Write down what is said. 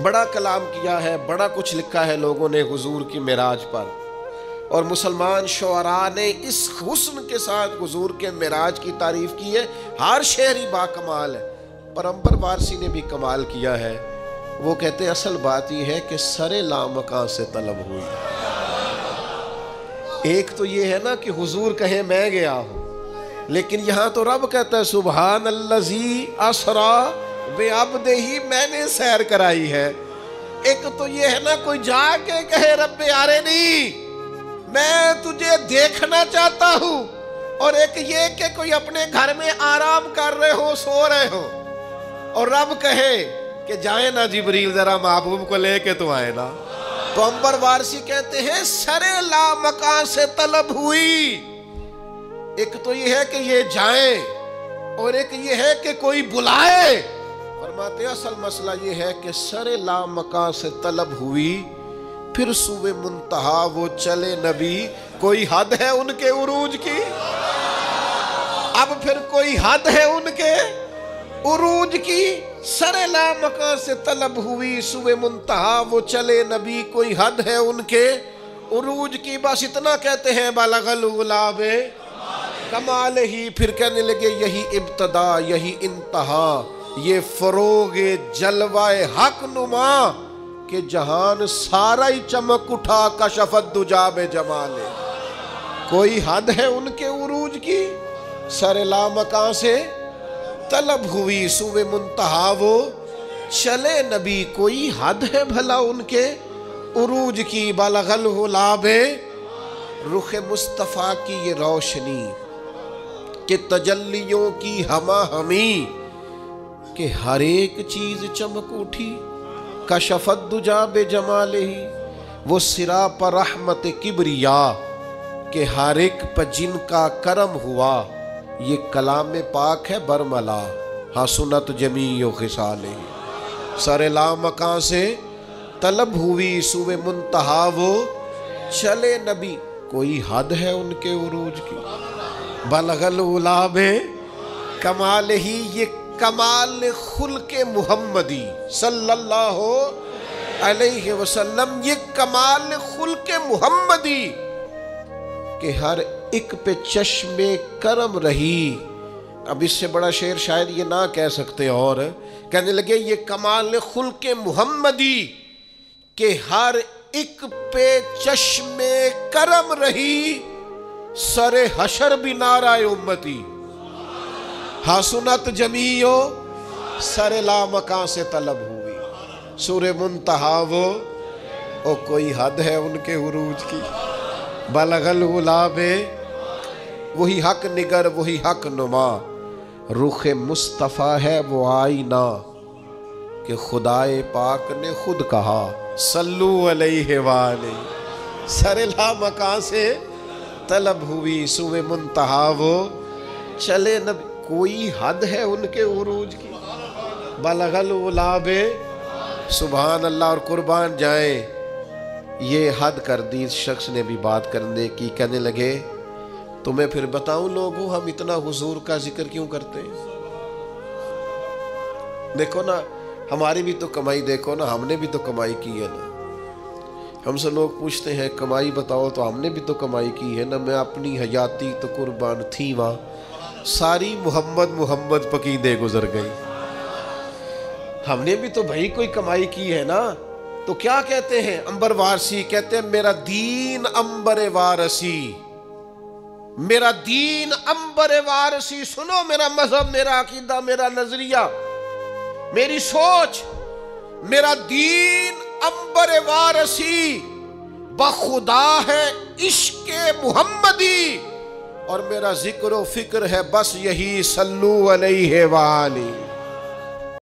بڑا کلام کیا ہے، بڑا کچھ لکھا ہے لوگوں نے حضور کی معراج پر، اور مسلمان شعراء نے اس حسن کے ساتھ حضور کے معراج کی تعریف کی ہے۔ ہر شعری با کمال ہے، پر عنبر وارثی نے بھی کمال کیا ہے۔ وہ کہتے ہیں اصل بات یہ ہے کہ سر لامکاں سے طلب ہوئی۔ ایک تو یہ ہے نا کہ حضور کہیں میں گیا ہوں، لیکن یہاں تو رب کہتا ہے سبحان اللذی اسرا بعبدہ، میں نے سیر کرائی ہے۔ ایک تو یہ ہے نا کوئی جا کے کہے رب ارنی، میں تجھے دیکھنا چاہتا ہوں، اور ایک یہ کہ کوئی اپنے گھر میں آرام کر رہے ہو، سو رہے ہو، اور رب کہے کہ جائیں نا جبریل ذرا محبوب کو لے کے تو آئے نا۔ تو عنبر وارثی کہتے ہیں سر لامکاں سے طلب ہوئی۔ ایک تو یہ ہے کہ یہ جائیں، اور ایک یہ ہے کہ کوئی بلائے۔ فرماتے ہیں اصل مسئلہ یہ ہے کہ سر لامکاں سے طلب ہوئی، پھر سوئے منتہا وہ چلے نبی، کوئی حد ہے ان کے عروج کی؟ اب پھر کوئی حد ہے ان کے عروج کی؟ سر لامکاں سے طلب ہوئی، سوئے منتہا وہ چلے نبی، کوئی حد ہے ان کے عروج کی؟ بس اتنا کہتے ہیں بلغ العلا کمال ہی، پھر کہنے لگے یہی ابتدا یہی انتہا، یہ فروغ جلوہ حق نما، کہ جہان سارا ہی چمک اٹھا کشفت دجا بجمال۔ کوئی حد ہے ان کے عروج کی؟ سر لامکاں سے طلب ہوئی، سوئے منتہا وہ چلے نبی، کوئی حد ہے بھلا ان کے عروج کی؟ بلغ العلا رخ مصطفیٰ کی یہ روشنی، کہ تجلیوں کی ہما ہمی، کہ ہر ایک چیز چمک اٹھی کشفت دجا بجمال ہی، وہ سرا پر رحمت کبریا، کہ ہر ایک پر جن کا کرم ہوا، یہ کلام پاک ہے برملا، حسنت جمیع خصال ہی۔ سر لامکاں سے طلب ہوئی، سوئے منتہا وہ چلے نبی، کوئی حد ہے ان کے عروج کی؟ بلغ العلا کمال ہی، یہ کمال خلق محمدی صلی اللہ علیہ وسلم، یہ کمال خلق محمدی، کہ ہر ایک پہ چشم کرم رہی۔ اب اس سے بڑا شعر شاید یہ نہ کہہ سکتے، اور کہنے لگے یہ کمال خلق محمدی، کہ ہر ایک پہ چشم کرم رہی، سر حشر بھی نعرہ امتی، حسنت جمیع سر لامکاں سے طلب ہوئی، سور منتہا وہ، او کوئی حد ہے ان کے عروج کی؟ بلغ العلا وہی حق نگر وہی حق نما، رخ مصطفیٰ ہے وہ آئینہ، کہ خدائے پاک نے خود کہا صلو علیہ وآلہ۔ سر لامکاں سے طلب ہوئی، سوئے منتہا وہ چلے نبی، کوئی حد ہے ان کے عروج کی؟ بلغ العلا سبحان اللہ۔ اور قربان جائیں، یہ حد کر دی اس شخص نے بھی بات کرنے کی، کہنے لگے تمہیں پھر بتاؤں لوگوں ہم اتنا حضور کا ذکر کیوں کرتے ہیں؟ دیکھو نا ہماری بھی تو کمائی، دیکھو نا ہم نے بھی تو کمائی کی ہے نا۔ ہم سے لوگ پوچھتے ہیں کمائی بتاؤ، تو ہم نے بھی تو کمائی کی ہے نا۔ میں اپنی حیاتی تو قربان تھی وہاں، ساری محمد محمد پکیدے گزر گئی۔ ہم نے بھی تو بھائی کوئی کمائی کی ہے نا۔ تو کیا کہتے ہیں عنبر وارثی؟ کہتے ہیں میرا دین عنبر وارثی، میرا دین عنبر وارثی، سنو میرا مذہب، میرا عقیدہ، میرا نظریہ، میری سوچ، میرا دین عنبر وارثی، بخدا ہے عشق محمدی، اور میرا ذکر و فکر ہے بس یہی صلو علیہ وآلہ۔